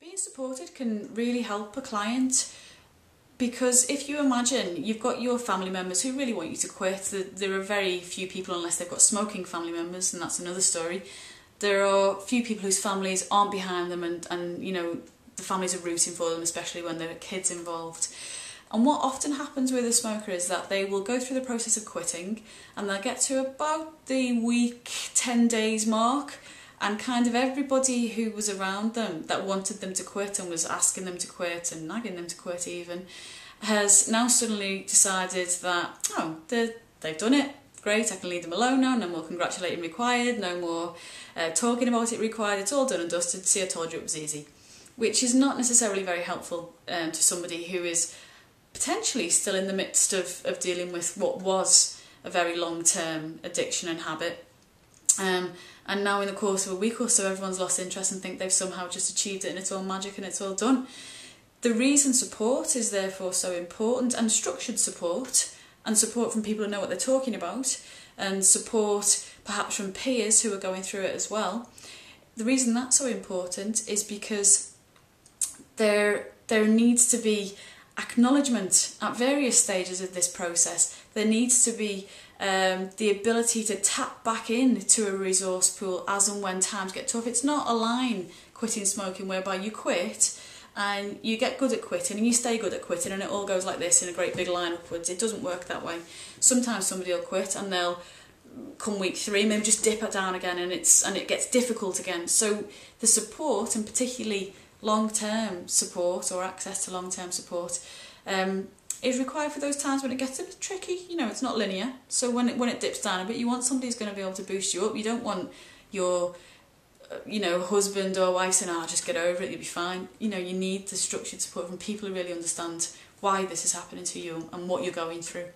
Being supported can really help a client, because if you imagine you've got your family members who really want you to quit. There are very few people, unless they've got smoking family members, and that's another story. There are few people whose families aren't behind them, and you know, the families are rooting for them, especially when there are kids involved. And what often happens with a smoker is that they will go through the process of quitting, and they'll get to about the week, 10 days mark, and kind of everybody who was around them that wanted them to quit and was asking them to quit and nagging them to quit even, has now suddenly decided that, oh, they've done it, great, I can leave them alone now, no more congratulating required, no more talking about it required, it's all done and dusted, see, I told you it was easy. Which is not necessarily very helpful to somebody who is potentially still in the midst of dealing with what was a very long-term addiction and habit. And now in the course of a week or so, everyone's lost interest and think they've somehow just achieved it and it's all magic and it's all done. The reason support is therefore so important, and structured support, and support from people who know what they're talking about, and support perhaps from peers who are going through it as well. The reason that's so important is because there needs to be acknowledgement at various stages of this process. There needs to be the ability to tap back in to a resource pool as and when times get tough. It's not a line, quitting smoking, whereby you quit and you get good at quitting and you stay good at quitting and it all goes like this in a great big line upwards. It doesn't work that way. Sometimes somebody will quit and they'll come week 3 maybe just dip it down again, and it gets difficult again. So the support, and particularly long-term support or access to long-term support, is required for those times when it gets a bit tricky. You know, it's not linear. So when it dips down a bit, you want somebody who's going to be able to boost you up. You don't want your husband or wife saying, "Oh, just get over it, you'll be fine." You need the structured support from people who really understand why this is happening to you and what you're going through.